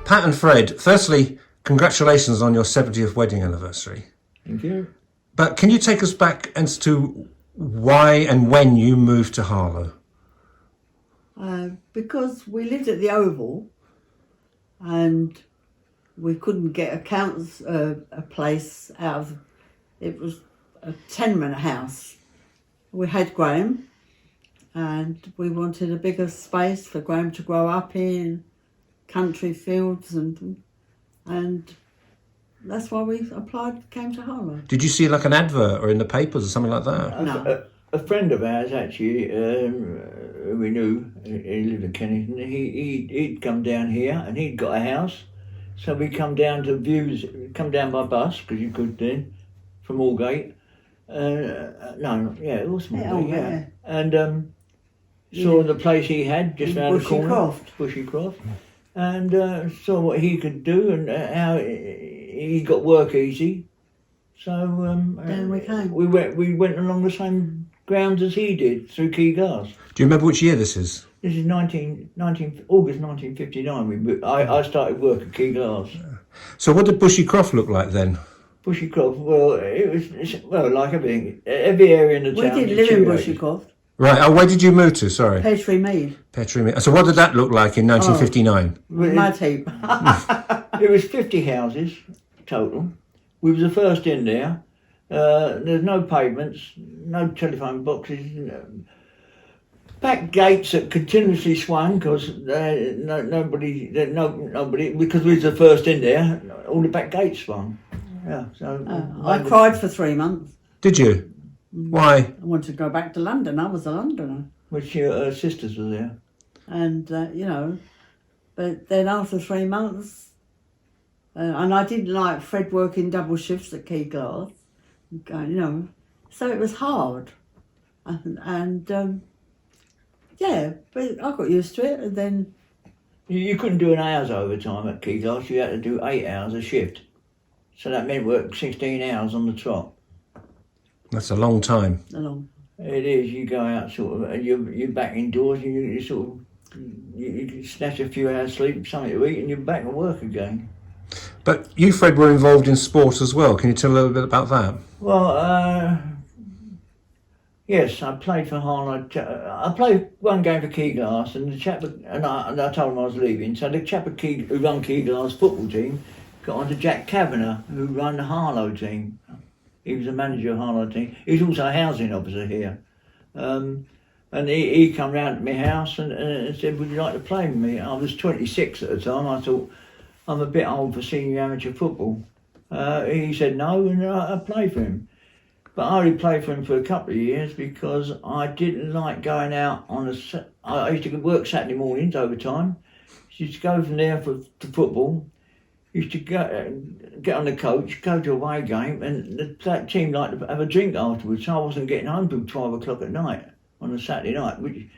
Pat and Fred, firstly, congratulations on your 70th wedding anniversary. Thank you. But can you take us back as to why and when you moved to Harlow? Because we lived at the Oval and we couldn't get a place out of, it was a tenement house. We had Graham and we wanted a bigger space for Graham to grow up in, country fields, and that's why we came to Harlow. Did you see like an advert or in the papers or something like that? No. A friend of ours actually, who we knew, he lived in Kennington, he'd come down here and he'd got a house. So we come down to views, come down by bus, because you could then, from Aldgate. It was Aldgate, yeah. And saw the place he had just round the corner. Bushycroft. And saw what he could do and how he got work easy. So then we came. We went along the same grounds as he did through Key Glass. Do you remember which year this is? This is August 1959. I started work at Key Glass. So what did Bushycroft look like then? Bushycroft, well, it's like everything. Every area in the town. We didn't live in Bushycroft. Right. Oh, where did you move to? Sorry. Petrie Mead. Petrie Mead. So what did that look like in 1959? Mud heap. There was 50 houses total. We was the first in there. There's no pavements, no telephone boxes, back gates that continuously swung because nobody, because we was the first in there, all the back gates swung. Yeah, so I cried for 3 months. Did you? Why? I wanted to go back to London. I was a Londoner. Which your sisters were there. And, but then after 3 months, and I didn't like Fred working double shifts at Key Glass. So it was hard, and but I got used to it, and then you couldn't do an hour's overtime at Key Glass. You had to do 8 hours a shift, so that meant work 16 hours on the trot. That's a long time. It is. You go out sort of, and you're back indoors. You sort of you snatch a few hours sleep, something to eat, and you're back at work again. But you, Fred, were involved in sport as well. Can you tell a little bit about that? Well, yes, I played for Harlow. I played one game for Key Glass, and the chap, and I told him I was leaving. So the chap who run Key Glass football team got on to Jack Kavanagh, who ran the Harlow team. He was the manager of Harlow team. He was also a housing officer here. And he come round to my house and said, would you like to play with me? I was 26 at the time. I thought, I'm a bit old for senior amateur football. He said no, and I played for him. But I only played for him for a couple of years because I didn't like going out on I used to work Saturday mornings overtime. Used to go from there to football. Used to get on the coach, go to a away game, and that team liked to have a drink afterwards. So I wasn't getting home till 12 o'clock at night on a Saturday night, which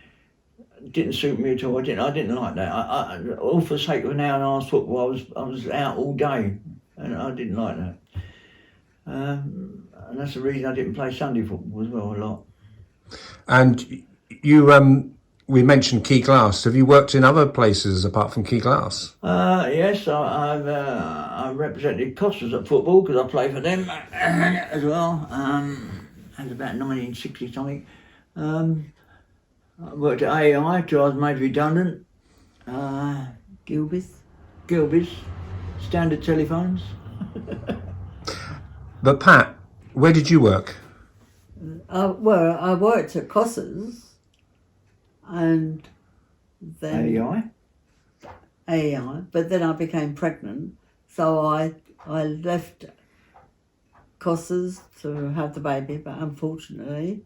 didn't suit me at all. I didn't like that. I all for the sake of an hour and a half football, I was out all day, and I didn't like that. And that's the reason I didn't play Sunday football as well a lot. And you, we mentioned Key Glass. Have you worked in other places apart from Key Glass? Yes, I've represented Costas at football because I played for them as well. That was about 1960 something. I worked at AEI till I was made redundant. Gilbey's, Standard Telephones. But Pat, where did you work? Well, I worked at Costas, and then AEI, but then I became pregnant, so I left Costas to have the baby, but unfortunately,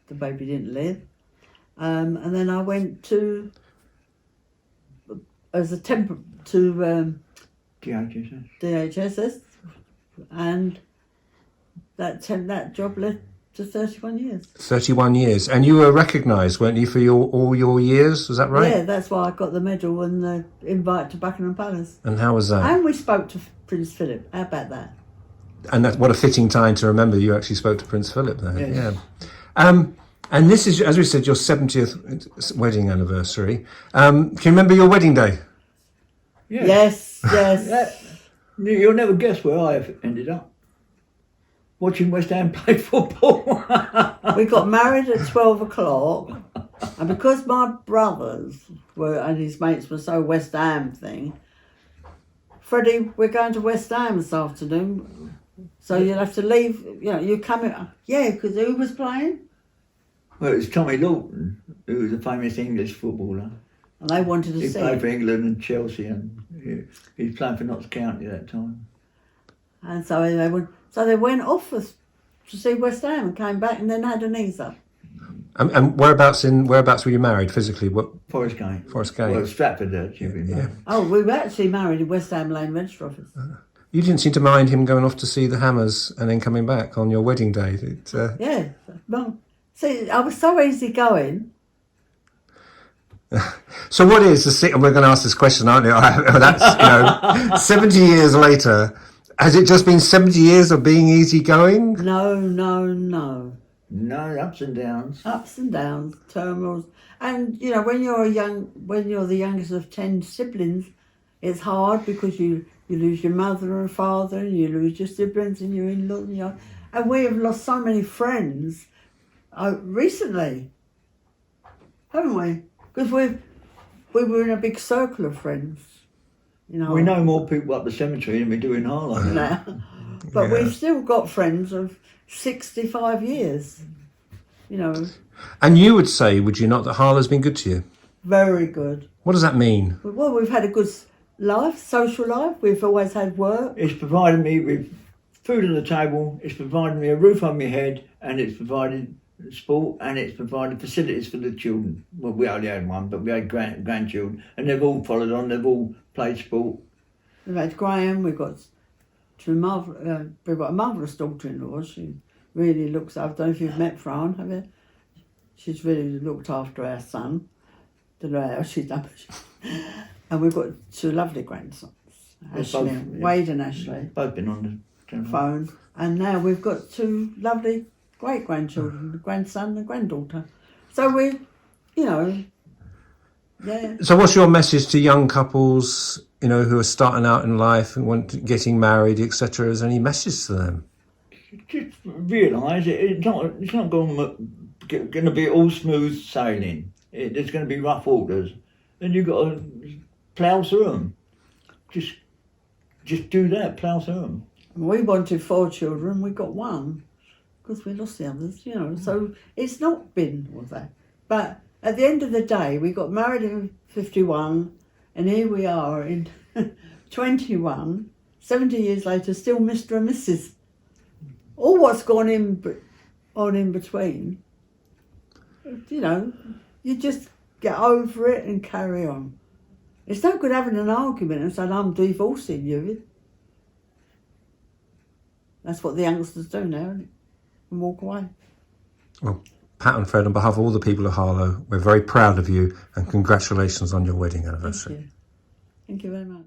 the baby didn't live. And then I went to as a temp to DHSS, and that job led to 31 years. 31 years, and you were recognised, weren't you, for all your years? Was that right? Yeah, that's why I got the medal and the invite to Buckingham Palace. And how was that? And we spoke to Prince Philip. How about that? And what a fitting time to remember you actually spoke to Prince Philip there. Yes. Yeah. And this is, as we said, your 70th wedding anniversary. Can you remember your wedding day? Yeah. Yes, yes. You'll never guess where I ended up. Watching West Ham play football. We got married at 12 o'clock, and because my brothers were and his mates were so West Ham thing, Freddie, we're going to West Ham this afternoon, so you'll have to leave. You know, you come in. Yeah, because who was playing? Well, it was Tommy Lawton, who was a famous English footballer. And they wanted to He see. played for England and Chelsea, and he was playing for Notts County at that time. And so they went. So they went off to see West Ham and came back, and then had an ease up. And whereabouts were you married physically? What? Forest Gate. Forest Gate. Well, Stratford, actually. Yeah. Oh, we were actually married in West Ham Lane Register Office. You didn't seem to mind him going off to see the Hammers and then coming back on your wedding day. Yeah. Well, see, I was so easygoing. So what is the? We're going to ask this question, aren't we? That's 70 years later. Has it just been 70 years of being easygoing? No. No, ups and downs. Ups and downs, turmoils. And, you know, when you're the youngest of 10 siblings, it's hard because you lose your mother and father, and you lose your siblings and your in-laws. And we have lost so many friends recently, haven't we? Because we were in a big circle of friends. You know, We know more people up the cemetery than we do in Harlow. now. But we've still got friends of 65 years, you know, And you would say, would you not, that Harlow's been good to you? very good. What does that mean? Well, we've had a good life, social life. We've always had work. It's provided me with food on the table, it's provided me a roof on my head, and it's provided sport, and it's provided facilities for the children. Well, we only had one, but we had grandchildren, and they've all followed on, they've all played sport. We've had Graham, we've got a marvellous daughter-in-law. She really looks after, I don't know if you've met Fran, have you? She's really looked after our son. Don't know how she's done. And we've got two lovely grandsons, Ashley, both, yeah. Wade and Ashley, Both been on the phone. And now we've got two lovely great-grandchildren, a grandson and a granddaughter. So we, you know, yeah. So what's your message to young couples, who are starting out in life and getting married, etc.? Is there any message to them? Just realise it's not going to be all smooth sailing. There's going to be rough waters, and you've got to plough through them. Just do that, plough through them. We wanted 4 children, we got 1 because we lost the others, So it's not been all that. But at the end of the day, we got married in 51, and here we are in 21, 70 years later, still Mr. and Mrs. All what's gone on in between, you just get over it and carry on. It's no good having an argument and saying, I'm divorcing you. That's what the youngsters do now, isn't it? And walk away. Well, Pat and Fred, on behalf of all the people of Harlow, we're very proud of you and congratulations on your wedding anniversary. Thank you. Thank you very much.